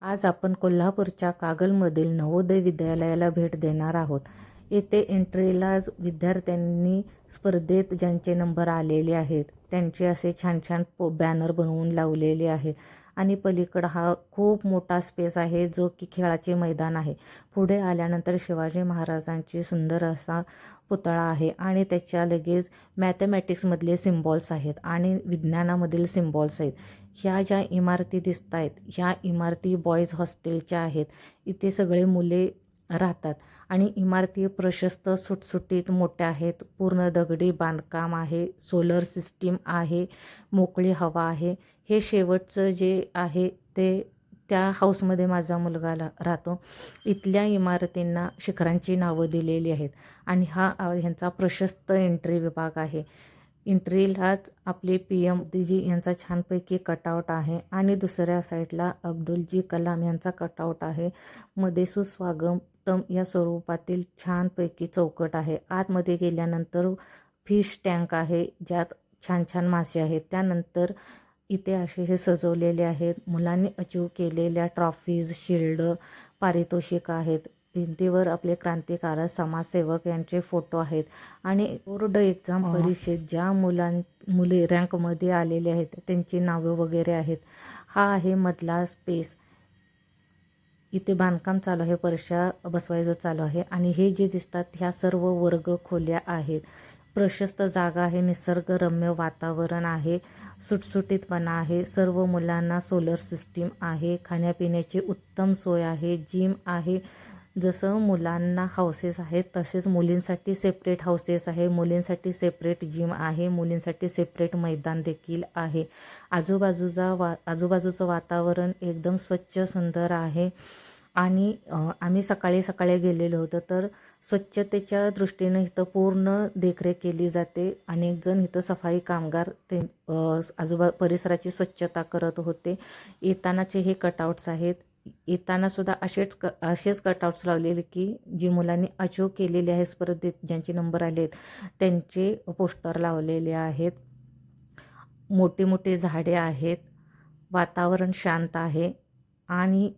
आज आपण कोल्हापूरच्या कागलमधील नवोदय विद्यालयाला भेट देणार आहोत. येथे एंट्रीलाच विद्यार्थ्यांनी स्पर्धेत ज्यांचे नंबर आलेले आहेत त्यांचे असे छान छान बॅनर बनवून लावलेले आहेत. आणि पलीकडं हा खूप मोठा स्पेस आहे जो की खेळाचे मैदान आहे. पुढे आल्यानंतर शिवाजी महाराजांची सुंदर असा पुतळा आहे आणि त्याच्या लगेच मॅथमॅटिक्समधले सिम्बॉल्स आहेत आणि विज्ञानामधील सिम्बॉल्स आहेत. ह्या ज्या इमारती दिसत आहेत ह्या इमारती बॉईज हॉस्टेलच्या आहेत. इथे सगळे मुले राहतात आणि इमारती प्रशस्त सुटसुटीत मोठ्या आहेत. पूर्ण दगडी बांधकाम आहे, सोलर सिस्टीम आहे, मोकळी हवा आहे. हे शेवटचं जे आहे ते त्या हाऊसमध्ये माझा मुलगा राहतो. इथल्या इमारतींना शिखरांची नावं दिलेली आहेत आणि हा ह्यांचा प्रशस्त एंट्री विभाग आहे. एंट्रीलाच आपले PM मोदीजी यांचा छानपैकी कटआउट आहे आणि दुसऱ्या साईडला अब्दुलजी कलाम यांचा कटआउट आहे. मध्ये सुस्वागतम या स्वरूपातील छानपैकी चौकट आहे. आतमध्ये गेल्यानंतर फिश टँक आहे ज्यात छान छान मासे आहेत. त्यानंतर इथे असे हे सजवलेले आहेत. मुलांनी अचीव केलेल्या ट्रॉफीज, शिल्ड, पारितोषिक आहेत. भिंतीवर आपले क्रांतिकारक समाजसेवक यांचे फोटो आहेत आणि बोर्ड एक्झाम परीक्षेत ज्या मुले रँकमध्ये आलेले आहेत त्यांची नावं वगैरे आहेत. हा आहे मधला स्पेस. इथे बांधकाम चालू आहे, परीक्षा बसवायचं चालू आहे आणि हे जे दिसतात ह्या सर्व वर्ग खोल्या आहेत. प्रशस्त जागा आहे, निसर्गरम्य वातावरण आहे, सुटसुटीतपणा आहे. सर्व मुलांना सोलर सिस्टीम आहे, खाण्यापिण्याची उत्तम सोय आहे, जिम आहे. जसं मुलांना हाऊसेस आहेत तसेच मुलींसाठी सेपरेट हाऊसेस आहे, मुलींसाठी सेपरेट जिम आहे, मुलींसाठी सेपरेट मैदान देखील आहे. आजूबाजूचं वातावरण एकदम स्वच्छ सुंदर आहे आणि आम्ही सकाळी गेलेलो होतो तर स्वच्छतेच्या दृष्टीने इथं पूर्ण देखरेख केली जाते. अनेक जण इथं सफाई कामगार ते परिसराची स्वच्छता करत होते. येतानाचे हे कटआउट्स आहेत. येताना सुद्धा असेच कटआउट्स लावलेले की जी मुलांनी अचीव केलेले आहे स्पर्धेत ज्यांचे नंबर आले आहेत त्यांचे पोस्टर लावलेले आहेत. मोठी मोठी झाडे आहेत, वातावरण शांत आहे आणि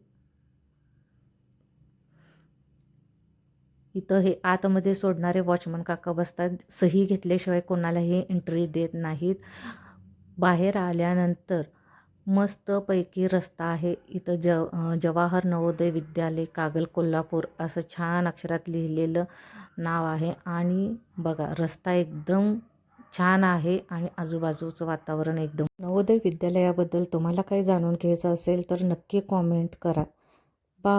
इथं हे आतमध्ये सोडणारे वॉचमन काका बसतात. सही घेतल्याशिवाय कोणालाही एंट्री देत नाहीत. बाहेर आल्यानंतर मस्तपैकी रस्ता आहे. इथं जवाहर नवोदय विद्यालय कागल कोल्हापूर असं छान अक्षरात लिहिलेलं नाव आहे आणि बघा रस्ता एकदम छान आहे आणि आजूबाजूचं वातावरण एकदम. नवोदय विद्यालयाबद्दल तुम्हाला काही जाणून घ्यायचं असेल तर नक्की कॉमेंट करा. बाय.